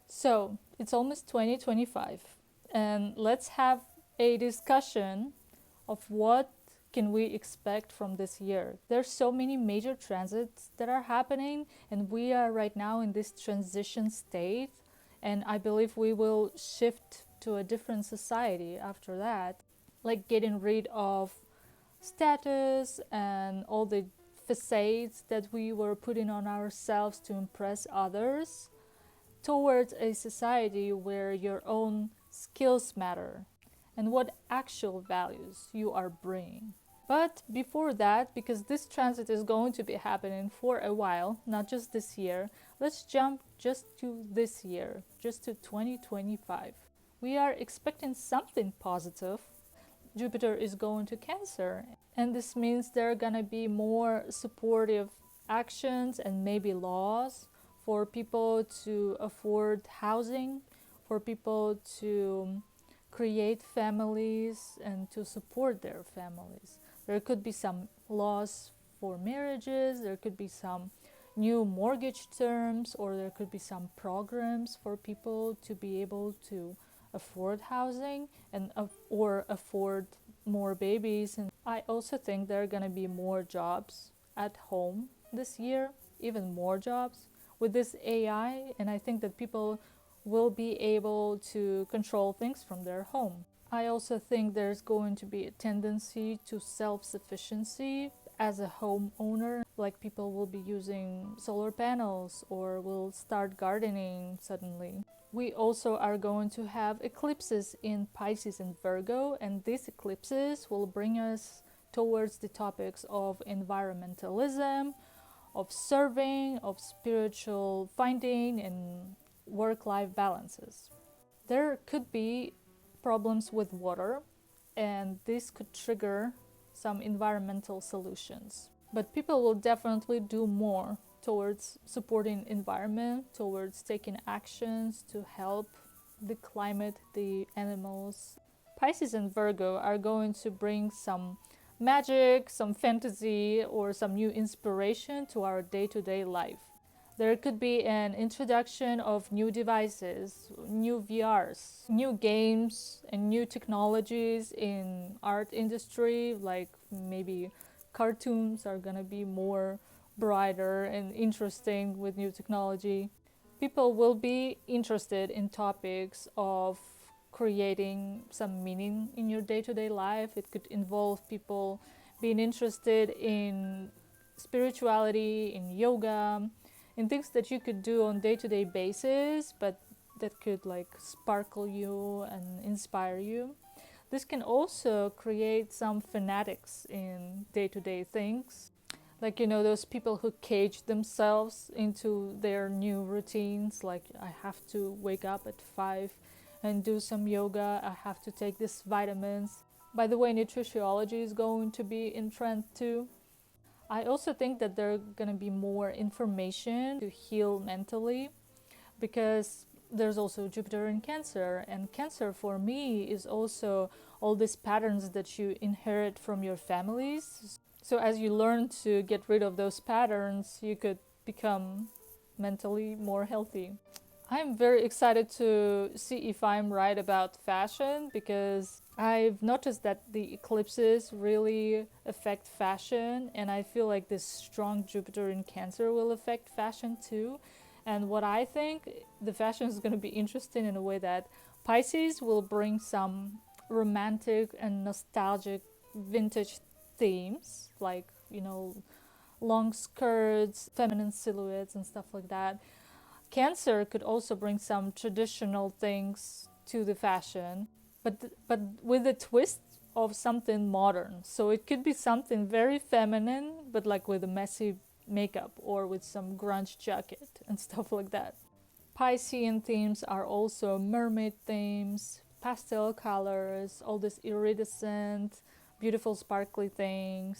So it's almost 2025, and let's have a discussion of what can we expect from this year. There's so many major transits that are happening, and we are right now in this transition state, and I believe we will shift to a different society after that, like getting rid of status and all the facades that we were putting on ourselves to impress others, towards a society where your own skills matter and what actual values you are bringing. But before that, because this transit is going to be happening for a while, not just this year, let's jump just to this year, just to 2025. We are expecting something positive. Jupiter is going to Cancer, and this means there are gonna be more supportive actions and maybe laws for people to afford housing, for people to create families and to support their families. There could be some laws for marriages, there could be some new mortgage terms, or there could be some programs for people to be able to afford housing and or afford more babies. And I also think there are going to be more jobs at home this year, even more jobs with this AI, and I think that people will be able to control things from their home. I also think there's going to be a tendency to self-sufficiency as a homeowner, like people will be using solar panels or will start gardening suddenly. We also are going to have eclipses in Pisces and Virgo, and these eclipses will bring us towards the topics of environmentalism, of serving, of spiritual finding, and work-life balances. There could be problems with water, and this could trigger some environmental solutions. But people will definitely do more towards supporting environment, towards taking actions to help the climate, the animals. Pisces and Virgo are going to bring some magic, some fantasy, or some new inspiration to our day-to-day life. There could be an introduction of new devices, new VRs, new games, and new technologies in art industry, like maybe cartoons are gonna be more brighter and interesting with new technology. People will be interested in topics of creating some meaning in your day-to-day life. It could involve people being interested in spirituality, in yoga, in things that you could do on day-to-day basis, but that could like sparkle you and inspire you. This can also create some fanatics in day-to-day things, like those people who cage themselves into their new routines, like I have to wake up at 5 and do some yoga, I have to take these vitamins. By the way, nutritiology is going to be in trend too. I also think that there are going to be more information to heal mentally, because there's also Jupiter in Cancer, and Cancer for me is also all these patterns that you inherit from your families. So as you learn to get rid of those patterns, you could become mentally more healthy. I'm very excited to see if I'm right about fashion, because I've noticed that the eclipses really affect fashion, and I feel like this strong Jupiter in Cancer will affect fashion too. And what I think, the fashion is going to be interesting in a way that Pisces will bring some romantic and nostalgic vintage themes, like, long skirts, feminine silhouettes, and stuff like that. Cancer could also bring some traditional things to the fashion, but with a twist of something modern. So it could be something very feminine, but like with a messy makeup or with some grunge jacket and stuff like that. Piscean themes are also mermaid themes, pastel colors, all these iridescent, beautiful sparkly things.